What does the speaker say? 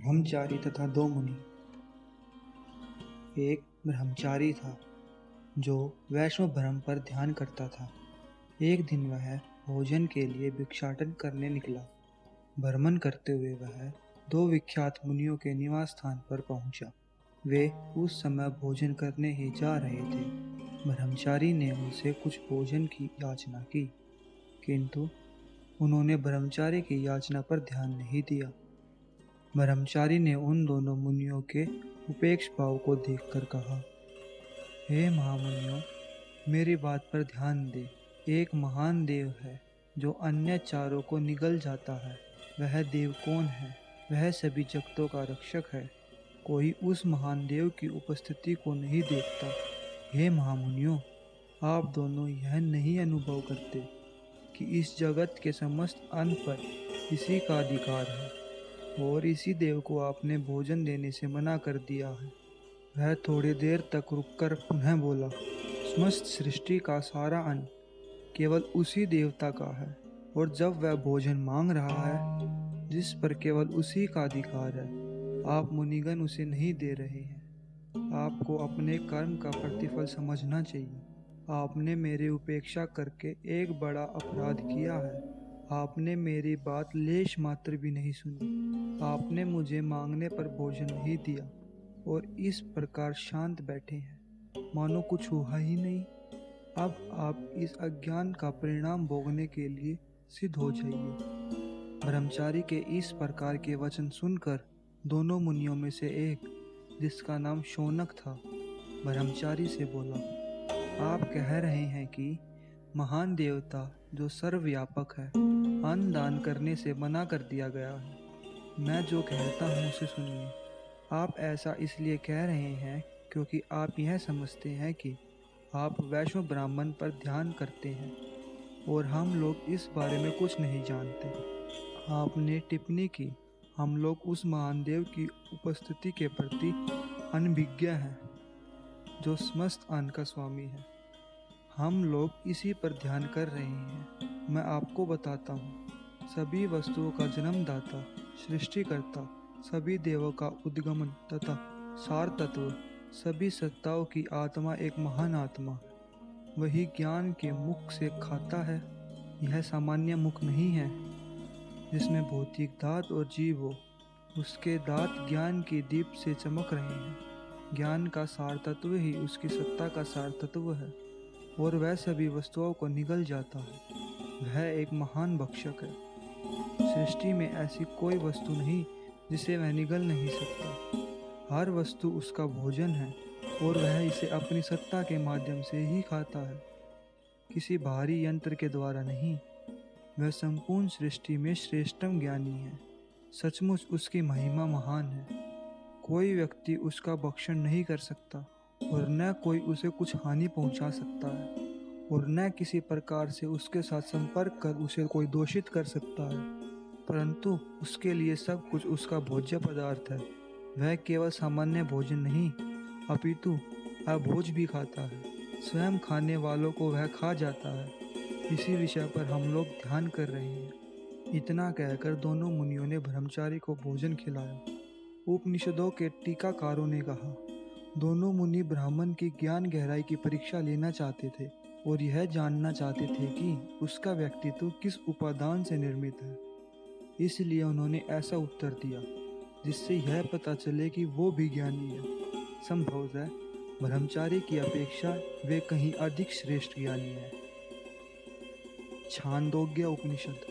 ब्रह्मचारी तथा दो मुनि। एक ब्रह्मचारी था जो वैष्णव धर्म पर ध्यान करता था। एक दिन वह भोजन के लिए भिक्षाटन करने निकला। भ्रमण करते हुए वह दो विख्यात मुनियों के निवास स्थान पर पहुंचा। वे उस समय भोजन करने ही जा रहे थे। ब्रह्मचारी ने उनसे कुछ भोजन की याचना की, किंतु उन्होंने ब्रह्मचारी की याचना पर ध्यान नहीं दिया। ब्रह्मचारी ने उन दोनों मुनियों के उपेक्ष भाव को देखकर कहा, हे महामुनियों, मेरी बात पर ध्यान दे। एक महान देव है जो अन्य चारों को निगल जाता है। वह देव कौन है? वह सभी जगतों का रक्षक है। कोई उस महान देव की उपस्थिति को नहीं देखता। हे महामुनियों, आप दोनों यह नहीं अनुभव करते कि इस जगत के समस्त अन्न पर इसी का अधिकार है, और इसी देव को आपने भोजन देने से मना कर दिया है। वह थोड़ी देर तक रुककर पुनः बोला, समस्त सृष्टि का सारा अन्न केवल उसी देवता का है, और जब वह भोजन मांग रहा है जिस पर केवल उसी का अधिकार है, आप मुनिगण उसे नहीं दे रहे हैं। आपको अपने कर्म का प्रतिफल समझना चाहिए। आपने मेरी उपेक्षा करके एक बड़ा अपराध किया है। आपने मेरी बात लेश मात्र भी नहीं सुनी। आपने मुझे मांगने पर भोजन नहीं दिया और इस प्रकार शांत बैठे हैं मानो कुछ हुआ ही नहीं। अब आप इस अज्ञान का परिणाम भोगने के लिए सिद्ध हो जाइए। ब्रह्मचारी के इस प्रकार के वचन सुनकर दोनों मुनियों में से एक, जिसका नाम शौनक था, ब्रह्मचारी से बोला, आप कह रहे हैं कि महान देवता जो सर्वव्यापक है, अन्न दान करने से मना कर दिया गया है। मैं जो कहता हूँ उसे सुनिए। आप ऐसा इसलिए कह रहे हैं क्योंकि आप यह समझते हैं कि आप वैष्णव ब्राह्मण पर ध्यान करते हैं और हम लोग इस बारे में कुछ नहीं जानते। आपने टिप्पणी की, हम लोग उस महान देव की उपस्थिति के प्रति अनभिज्ञ हैं जो समस्त अन्न का स्वामी है। हम लोग इसी पर ध्यान कर रहे हैं। मैं आपको बताता हूँ, सभी वस्तुओं का जन्मदाता, सृष्टिकर्ता, सभी देवों का उद्गमन तथा सार तत्व, सभी सत्ताओं की आत्मा एक महान आत्मा है। वही ज्ञान के मुख से खाता है। यह सामान्य मुख नहीं है जिसमें भौतिक दांत और जीभ हो। उसके दांत ज्ञान की दीप से चमक रहे हैं। ज्ञान का सार तत्व ही उसकी सत्ता का सार तत्व है, और वह सभी वस्तुओं को निगल जाता है। वह एक महान भक्षक है। सृष्टि में ऐसी कोई वस्तु नहीं जिसे वह निगल नहीं सकता। हर वस्तु उसका भोजन है और वह इसे अपनी सत्ता के माध्यम से ही खाता है, किसी बाहरी यंत्र के द्वारा नहीं। वह संपूर्ण सृष्टि में श्रेष्ठतम ज्ञानी है। सचमुच उसकी महिमा महान है। कोई व्यक्ति उसका भक्षण नहीं कर सकता, और न कोई उसे कुछ हानि पहुंचा सकता है, और न किसी प्रकार से उसके साथ संपर्क कर उसे कोई दोषित कर सकता है। परंतु उसके लिए सब कुछ उसका भोज्य पदार्थ है। वह केवल सामान्य भोजन नहीं, अपितु अभोज भी खाता है। स्वयं खाने वालों को वह खा जाता है। इसी विषय पर हम लोग ध्यान कर रहे हैं। इतना कहकर दोनों मुनियों ने ब्रह्मचारी को भोजन खिलाया। उपनिषदों के टीकाकारों ने कहा, दोनों मुनि ब्राह्मण की ज्ञान गहराई की परीक्षा लेना चाहते थे और यह जानना चाहते थे कि उसका व्यक्तित्व किस उपादान से निर्मित है। इसलिए उन्होंने ऐसा उत्तर दिया जिससे यह पता चले कि वो भी ज्ञानी है। संभवतः ब्रह्मचारी की अपेक्षा वे कहीं अधिक श्रेष्ठ ज्ञानी है। छांदोग्य उपनिषद।